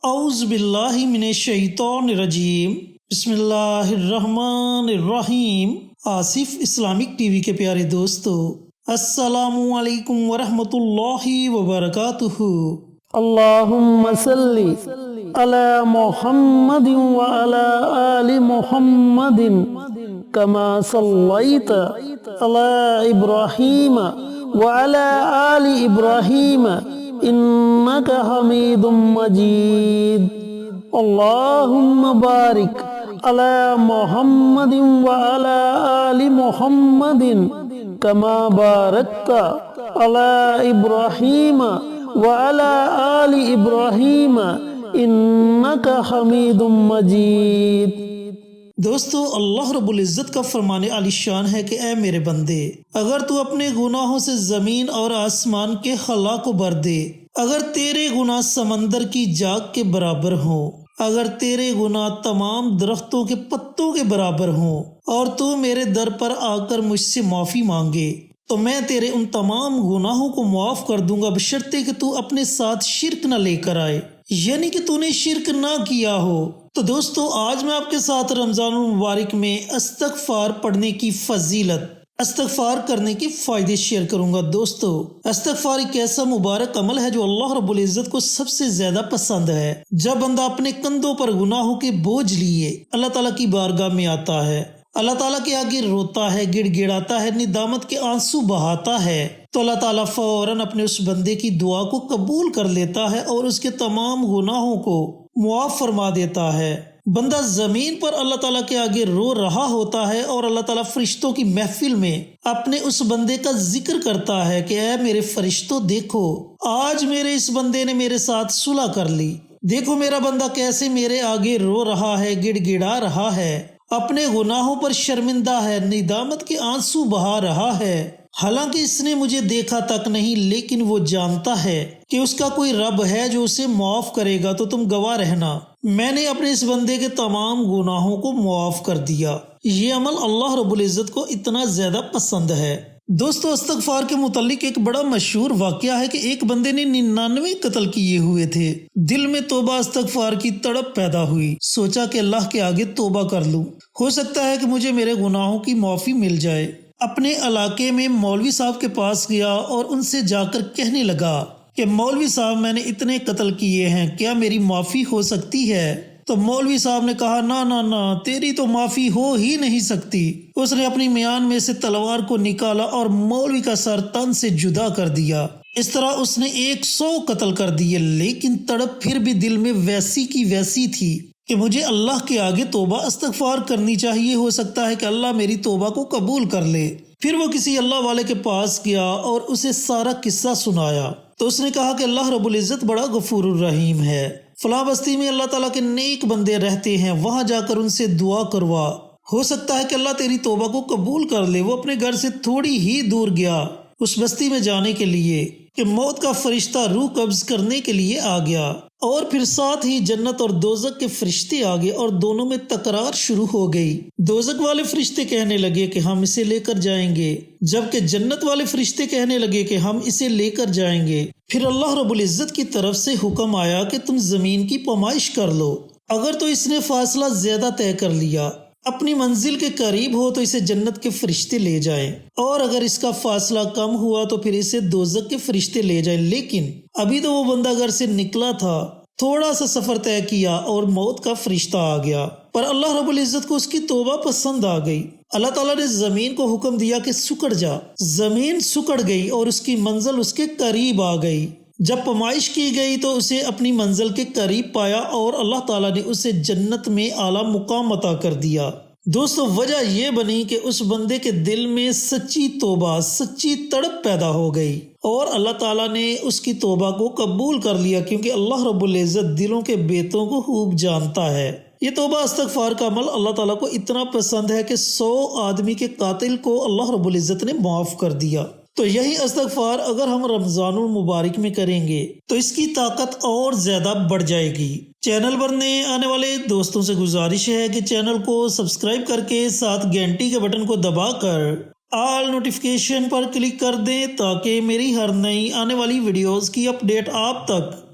اعوذ باللہ من الشیطان الرجیم، بسم اللہ الرحمن الرحیم۔ آصف اسلامک ٹی وی کے پیارے دوستو، السلام علیکم ورحمۃ اللہ وبرکاتہ۔ اللہم صلی علی محمد وعلی آل محمد کما صلیت علی ابراہیم وعلی آل ابراہیم انک حمید مجید۔ اللہم بارک علی محمد وعلی آل محمد کما بارکت علی ابراہیم وعلی آل ابراہیم انک حمید مجید۔ دوستو، اللہ رب العزت کا فرمان عالی شان ہے کہ اے میرے بندے، اگر تو اپنے گناہوں سے زمین اور آسمان کے خلا کو بھر دے، اگر تیرے گناہ سمندر کی جاگ کے برابر ہوں، اگر تیرے گناہ تمام درختوں کے پتوں کے برابر ہوں، اور تو میرے در پر آ کر مجھ سے معافی مانگے، تو میں تیرے ان تمام گناہوں کو معاف کر دوں گا، بشرطے کہ تو اپنے ساتھ شرک نہ لے کر آئے، یعنی کہ تو نے شرک نہ کیا ہو۔ تو دوستو، آج میں آپ کے ساتھ رمضان المبارک میں استغفار پڑھنے کی فضیلت، استغفار کرنے کے فائدے شیئر کروں گا۔ دوستو، استغفار ایک ایسا مبارک عمل ہے جو اللہ رب العزت کو سب سے زیادہ پسند ہے۔ جب بندہ اپنے کندھوں پر گناہوں کے بوجھ لیے اللہ تعالیٰ کی بارگاہ میں آتا ہے، اللہ تعالیٰ کے آگے روتا ہے، گڑ گڑاتا ہے، ندامت کے آنسو بہاتا ہے، تو اللہ تعالیٰ فوراً اپنے اس بندے کی دعا کو قبول کر لیتا ہے اور اس کے تمام گناہوں کو معاف فرما دیتا ہے۔ بندہ زمین پر اللہ تعالیٰ کے آگے رو رہا ہوتا ہے اور اللہ تعالیٰ فرشتوں کی محفل میں اپنے اس بندے کا ذکر کرتا ہے کہ اے میرے فرشتوں، دیکھو آج میرے اس بندے نے میرے ساتھ صلح کر لی، دیکھو میرا بندہ کیسے میرے آگے رو رہا ہے، گڑ گڑا رہا ہے، اپنے گناہوں پر شرمندہ ہے، ندامت کے آنسو بہا رہا ہے، حالانکہ اس نے مجھے دیکھا تک نہیں، لیکن وہ جانتا ہے کہ اس کا کوئی رب ہے جو اسے معاف کرے گا، تو تم گواہ رہنا میں نے اپنے اس بندے کے تمام گناہوں کو معاف کر دیا۔ یہ عمل اللہ رب العزت کو اتنا زیادہ پسند ہے۔ دوستو، استغفار کے متعلق ایک بڑا مشہور واقعہ ہے کہ ایک بندے نے 99 قتل کیے ہوئے تھے، دل میں توبہ استغفار کی تڑپ پیدا ہوئی، سوچا کہ اللہ کے آگے توبہ کر لوں، ہو سکتا ہے کہ مجھے میرے گناہوں کی معافی مل جائے۔ اپنے علاقے میں مولوی صاحب کے پاس گیا اور ان سے جا کر کہنے لگا کہ مولوی صاحب، میں نے اتنے قتل کیے ہیں، کیا میری معافی ہو سکتی ہے؟ تو مولوی صاحب نے کہا، نہ، تیری تو معافی ہو ہی نہیں سکتی۔ اس نے اپنی میان میں سے تلوار کو نکالا اور مولوی کا سر تن سے جدا کر دیا۔ اس طرح اس نے 100 قتل کر دیے، لیکن تڑپ پھر بھی دل میں ویسی کی ویسی تھی کہ مجھے اللہ کے آگے توبہ استغفار کرنی چاہیے، ہو سکتا ہے کہ اللہ میری توبہ کو قبول کر لے۔ پھر وہ کسی اللہ والے کے پاس گیا اور اسے سارا قصہ سنایا، تو اس نے کہا کہ اللہ رب العزت بڑا غفور الرحیم ہے، فلاں بستی میں اللہ تعالیٰ کے نیک بندے رہتے ہیں، وہاں جا کر ان سے دعا کروا، ہو سکتا ہے کہ اللہ تیری توبہ کو قبول کر لے۔ وہ اپنے گھر سے تھوڑی ہی دور گیا اس بستی میں جانے کے لیے کہ موت کا فرشتہ روح قبض کرنے کے لیے آ گیا، اور پھر ساتھ ہی جنت اور دوزخ کے فرشتے آ گئے اور دونوں میں تکرار شروع ہو گئی۔ دوزخ والے فرشتے کہنے لگے کہ ہم اسے لے کر جائیں گے، جبکہ جنت والے فرشتے کہنے لگے کہ ہم اسے لے کر جائیں گے۔ پھر اللہ رب العزت کی طرف سے حکم آیا کہ تم زمین کی پیمائش کر لو، اگر تو اس نے فاصلہ زیادہ طے کر لیا، اپنی منزل کے قریب ہو، تو اسے جنت کے فرشتے لے جائیں، اور اگر اس کا فاصلہ کم ہوا تو پھر اسے دوزخ کے فرشتے لے جائیں۔ لیکن ابھی تو وہ بندہ گھر سے نکلا تھا، تھوڑا سا سفر طے کیا اور موت کا فرشتہ آ گیا، پر اللہ رب العزت کو اس کی توبہ پسند آ گئی۔ اللہ تعالیٰ نے زمین کو حکم دیا کہ سکڑ جا، زمین سکڑ گئی اور اس کی منزل اس کے قریب آ گئی۔ جب پیمائش کی گئی تو اسے اپنی منزل کے قریب پایا اور اللہ تعالیٰ نے اسے جنت میں اعلیٰ مقام عطا کر دیا۔ دوستو، وجہ یہ بنی کہ اس بندے کے دل میں سچی توبہ، سچی تڑپ پیدا ہو گئی، اور اللہ تعالیٰ نے اس کی توبہ کو قبول کر لیا، کیونکہ اللہ رب العزت دلوں کے بیتوں کو خوب جانتا ہے۔ یہ توبہ استغفار کا عمل اللہ تعالیٰ کو اتنا پسند ہے کہ 100 آدمی کے قاتل کو اللہ رب العزت نے معاف کر دیا۔ تو یہی استغفار اگر ہم رمضان المبارک میں کریں گے تو اس کی طاقت اور زیادہ بڑھ جائے گی۔ چینل پر نئے آنے والے دوستوں سے گزارش ہے کہ چینل کو سبسکرائب کر کے ساتھ گھنٹی کے بٹن کو دبا کر آل نوٹیفیکیشن پر کلک کر دیں، تاکہ میری ہر نئی آنے والی ویڈیوز کی اپڈیٹ آپ تک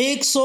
100